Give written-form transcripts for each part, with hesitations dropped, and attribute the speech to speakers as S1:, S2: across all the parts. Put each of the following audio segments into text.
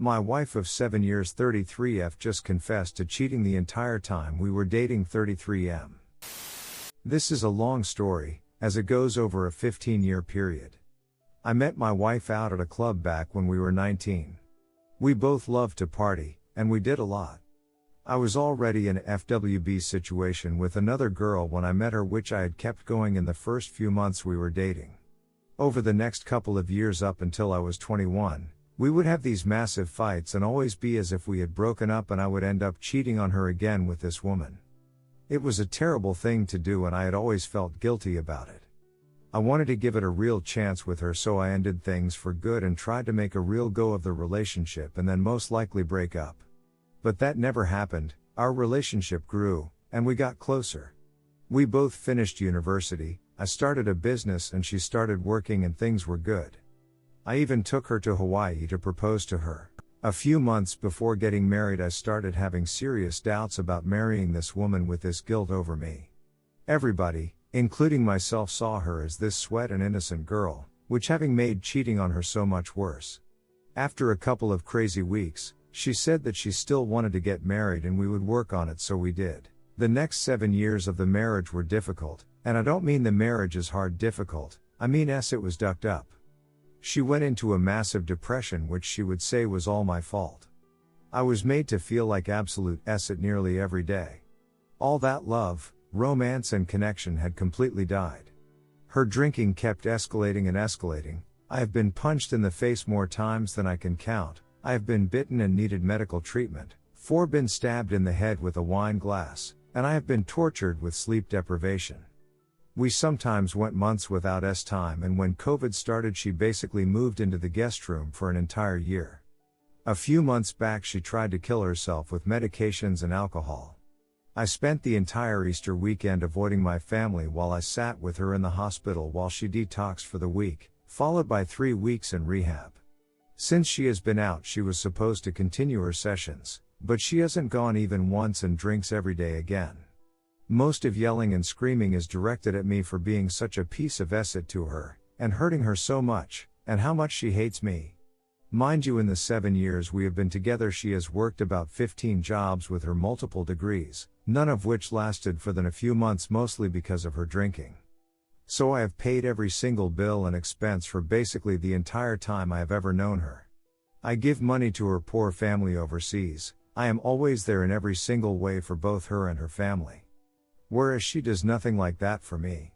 S1: My wife of 7 years 33F just confessed to cheating the entire time we were dating 33M. This is a long story, as it goes over a 15-year period. I met my wife out at a club back when we were 19. We both loved to party, and we did a lot. I was already in a FWB situation with another girl when I met her, which I had kept going in the first few months we were dating. Over the next couple of years up until I was 21, we would have these massive fights and always be as if we had broken up, and I would end up cheating on her again with this woman. It was a terrible thing to do and I had always felt guilty about it. I wanted to give it a real chance with her, so I ended things for good and tried to make a real go of the relationship and then most likely break up. But that never happened. Our relationship grew, and we got closer. We both finished university, I started a business and she started working, and things were good. I even took her to Hawaii to propose to her. A few months before getting married, I started having serious doubts about marrying this woman with this guilt over me. Everybody, including myself, saw her as this sweet and innocent girl, which having made cheating on her so much worse. After a couple of crazy weeks, she said that she still wanted to get married and we would work on it, so we did. The next 7 years of the marriage were difficult, and I don't mean the marriage is hard difficult, I mean it was ducked up. She went into a massive depression, which she would say was all my fault. I was made to feel like absolute it nearly every day. All that love, romance and connection had completely died. Her drinking kept escalating and escalating. I have been punched in the face more times than I can count. I have been bitten and needed medical treatment, 4 been stabbed in the head with a wine glass, and I have been tortured with sleep deprivation. We sometimes went months without time, and when COVID started she basically moved into the guest room for an entire year. A few months back she tried to kill herself with medications and alcohol. I spent the entire Easter weekend avoiding my family while I sat with her in the hospital while she detoxed for the week, followed by 3 weeks in rehab. Since she has been out, she was supposed to continue her sessions, but she hasn't gone even once and drinks every day again. Most of yelling and screaming is directed at me for being such a piece of acid to her, and hurting her so much, and how much she hates me. Mind you, in the 7 years we have been together she has worked about 15 jobs with her multiple degrees, none of which lasted for than a few months, mostly because of her drinking. So I have paid every single bill and expense for basically the entire time I have ever known her. I give money to her poor family overseas. I am always there in every single way for both her and her family. Whereas she does nothing like that for me.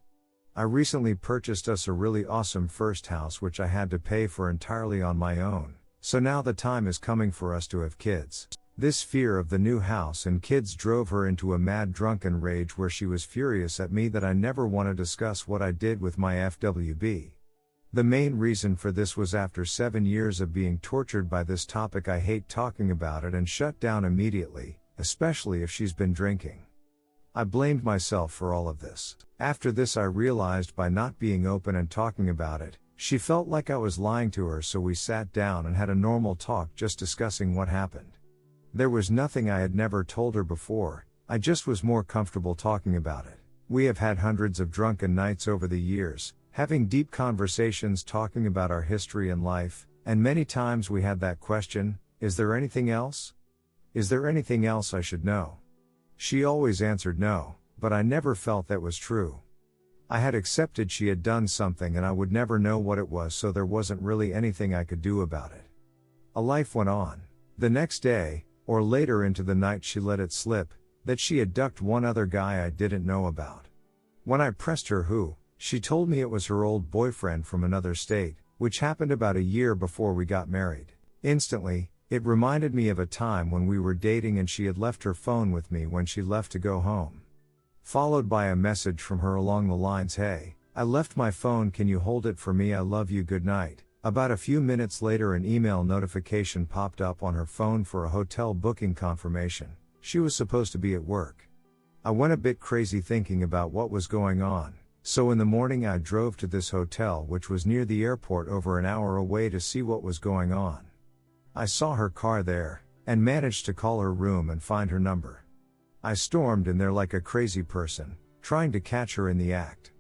S1: I recently purchased us a really awesome first house which I had to pay for entirely on my own, so now the time is coming for us to have kids. This fear of the new house and kids drove her into a mad drunken rage where she was furious at me that I never want to discuss what I did with my FWB. The main reason for this was after 7 years of being tortured by this topic I hate talking about it and shut down immediately, especially if she's been drinking. I blamed myself for all of this. After this I realized by not being open and talking about it, she felt like I was lying to her, so we sat down and had a normal talk just discussing what happened. There was nothing I had never told her before, I just was more comfortable talking about it. We have had hundreds of drunken nights over the years, having deep conversations talking about our history and life, and many times we had that question, is there anything else? Is there anything else I should know? She always answered no, but I never felt that was true. I had accepted she had done something and I would never know what it was, so there wasn't really anything I could do about it. A life went on. The next day, or later into the night, she let it slip, that she had ducked one other guy I didn't know about. When I pressed her who, she told me it was her old boyfriend from another state, which happened about a year before we got married. Instantly, it reminded me of a time when we were dating and she had left her phone with me when she left to go home. Followed by a message from her along the lines, "Hey, I left my phone, can you hold it for me, I love you, good night." About a few minutes later an email notification popped up on her phone for a hotel booking confirmation. She was supposed to be at work. I went a bit crazy thinking about what was going on, so in the morning I drove to this hotel, which was near the airport over an hour away, to see what was going on. I saw her car there, and managed to call her room and find her number. I stormed in there like a crazy person, trying to catch her in the act.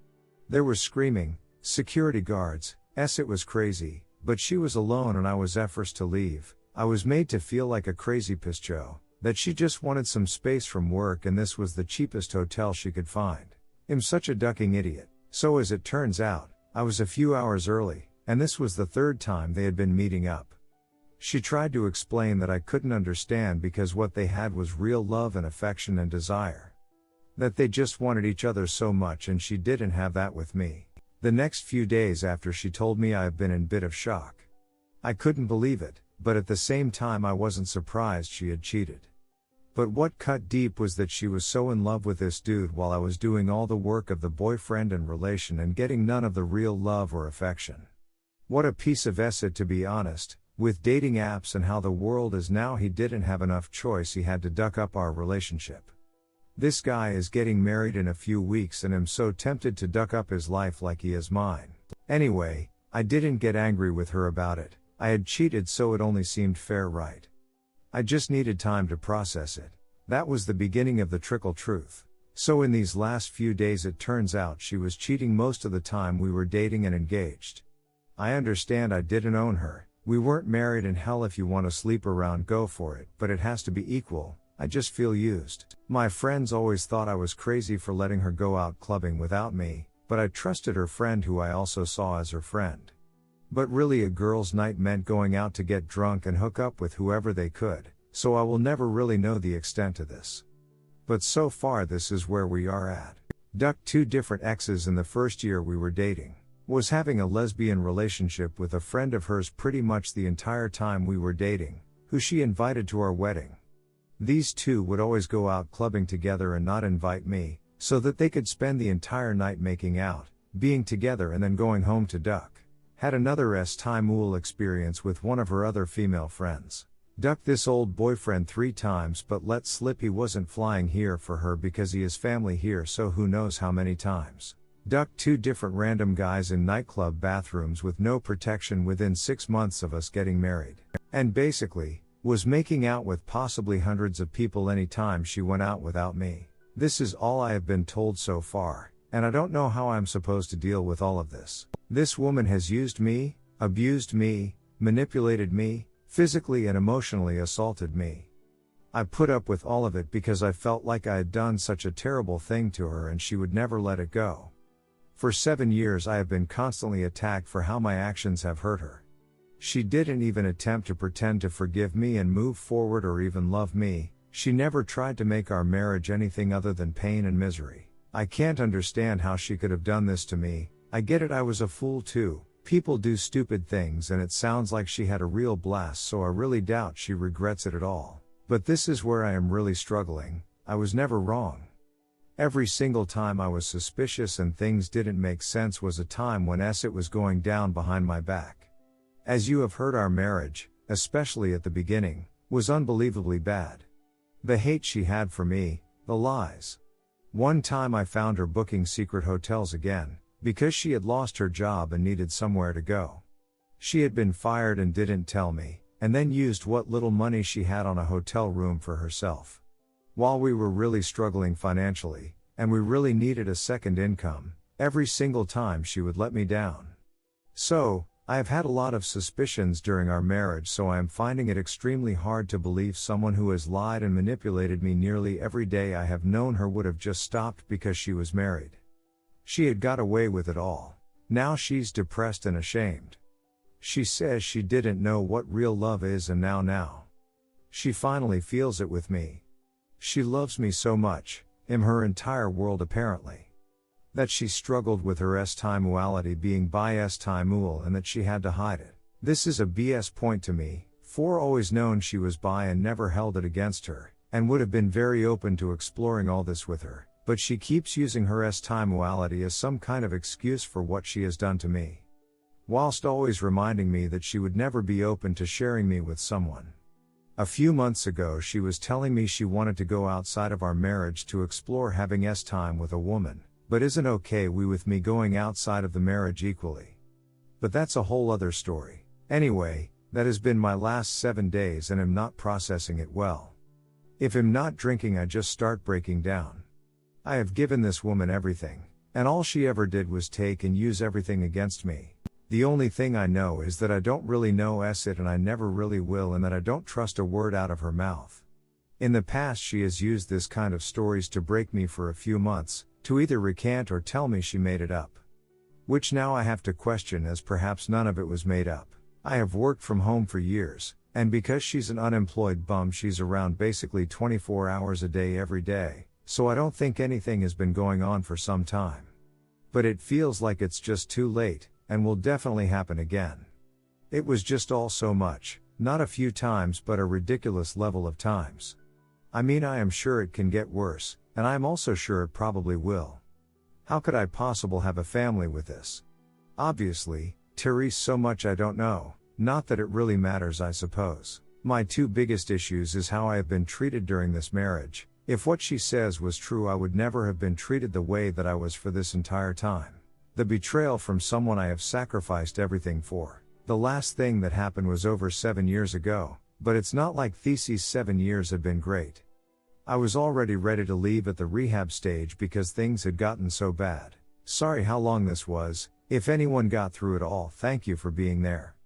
S1: There was screaming, security guards, it was crazy, but she was alone and I was forced to leave. I was made to feel like a crazy pischo, that she just wanted some space from work and this was the cheapest hotel she could find. I'm such a ducking idiot. So as it turns out, I was a few hours early, and this was the third time they had been meeting up. She tried to explain that I couldn't understand because what they had was real love and affection and desire. That they just wanted each other so much and she didn't have that with me. The next few days after she told me I've been in a bit of shock. I couldn't believe it, but at the same time I wasn't surprised she had cheated. But what cut deep was that she was so in love with this dude while I was doing all the work of the boyfriend and relation and getting none of the real love or affection. What a piece of acid, to be honest, with dating apps and how the world is now. He didn't have enough choice, he had to duck up our relationship. This guy is getting married in a few weeks and I'm so tempted to duck up his life like he is mine. Anyway, I didn't get angry with her about it. I had cheated, so it only seemed fair, right? I just needed time to process it. That was the beginning of the trickle truth. So in these last few days it turns out she was cheating most of the time we were dating and engaged. I understand I didn't own her, we weren't married, and hell, if you want to sleep around, go for it, but it has to be equal. I just feel used. My friends always thought I was crazy for letting her go out clubbing without me, but I trusted her friend who I also saw as her friend. But really, a girls' night meant going out to get drunk and hook up with whoever they could, so I will never really know the extent of this. But so far this is where we are at. Ducked 2 different exes in the first year we were dating. Was having a lesbian relationship with a friend of hers pretty much the entire time we were dating, who she invited to our wedding. These two would always go out clubbing together and not invite me, so that they could spend the entire night making out, being together and then going home to duck. Had another S-time experience with one of her other female friends. Ducked this old boyfriend 3 times but let slip he wasn't flying here for her because he has family here, so who knows how many times. Ducked 2 different random guys in nightclub bathrooms with no protection within 6 months of us getting married. And basically, was making out with possibly hundreds of people anytime she went out without me. This is all I have been told so far, and I don't know how I'm supposed to deal with all of this. This woman has used me, abused me, manipulated me, physically and emotionally assaulted me. I put up with all of it because I felt like I had done such a terrible thing to her and she would never let it go. For 7 years I have been constantly attacked for how my actions have hurt her. She didn't even attempt to pretend to forgive me and move forward or even love me. She never tried to make our marriage anything other than pain and misery. I can't understand how she could have done this to me. I get it, I was a fool too. People do stupid things and it sounds like she had a real blast, so I really doubt she regrets it at all. But this is where I am really struggling. I was never wrong. Every single time I was suspicious and things didn't make sense was a time when it was going down behind my back. As you have heard, our marriage, especially at the beginning, was unbelievably bad. The hate she had for me, the lies. One time I found her booking secret hotels again, because she had lost her job and needed somewhere to go. She had been fired and didn't tell me, and then used what little money she had on a hotel room for herself. While we were really struggling financially, and we really needed a second income, every single time she would let me down. So, I have had a lot of suspicions during our marriage, so I am finding it extremely hard to believe someone who has lied and manipulated me nearly every day I have known her would have just stopped because she was married. She had got away with it all. Now she's depressed and ashamed. She says she didn't know what real love is, and now. She finally feels it with me. She loves me so much, in her entire world apparently. That she struggled with her S-timuality, being bi S-timul, and that she had to hide it. This is a BS point to me, for always known she was bi and never held it against her, and would have been very open to exploring all this with her, but she keeps using her S-timuality as some kind of excuse for what she has done to me. Whilst always reminding me that she would never be open to sharing me with someone. A few months ago she was telling me she wanted to go outside of our marriage to explore having S-time with a woman, but isn't okay with me going outside of the marriage equally. But that's a whole other story. Anyway, that has been my last 7 days and I'm not processing it well. If I'm not drinking I just start breaking down. I have given this woman everything, and all she ever did was take and use everything against me. The only thing I know is that I don't really know it and I never really will, and that I don't trust a word out of her mouth. In the past she has used this kind of stories to break me for a few months, to either recant or tell me she made it up. Which now I have to question, as perhaps none of it was made up. I have worked from home for years, and because she's an unemployed bum she's around basically 24 hours a day every day, so I don't think anything has been going on for some time. But it feels like it's just too late, and will definitely happen again. It was just all so much, not a few times but a ridiculous level of times. I mean, I am sure it can get worse, and I am also sure it probably will. How could I possibly have a family with this? Obviously, Therese, so much I don't know, not that it really matters I suppose. My two biggest issues is how I have been treated during this marriage. If what she says was true, I would never have been treated the way that I was for this entire time. The betrayal from someone I have sacrificed everything for. The last thing that happened was over 7 years ago, but it's not like these 7 years have been great. I was already ready to leave at the rehab stage because things had gotten so bad. Sorry how long this was. If anyone got through it all, thank you for being there.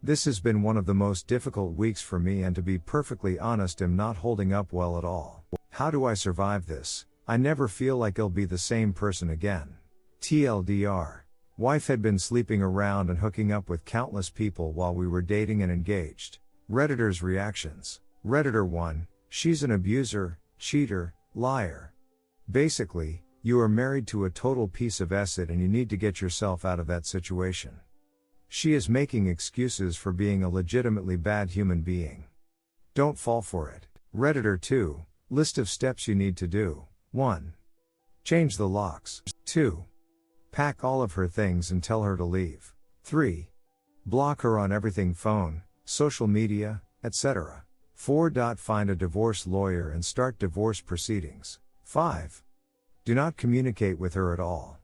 S1: This has been one of the most difficult weeks for me, and to be perfectly honest, am not holding up well at all. How do I survive this? I never feel like I'll be the same person again. TLDR. Wife had been sleeping around and hooking up with countless people while we were dating and engaged. Redditors' reactions. Redditor 1, she's an abuser, cheater, liar. Basically, you are married to a total piece of acid and you need to get yourself out of that situation. She is making excuses for being a legitimately bad human being. Don't fall for it. Redditor 2, list of steps you need to do. 1. Change the locks. 2. Pack all of her things and tell her to leave. 3. Block her on everything: phone, social media, etc. 4. Find a divorce lawyer and start divorce proceedings. 5. Do not communicate with her at all.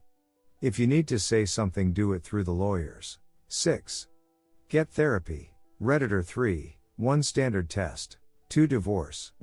S1: If you need to say something, do it through the lawyers. 6. Get therapy. Redditor 3, 1 standard test. 2 divorce.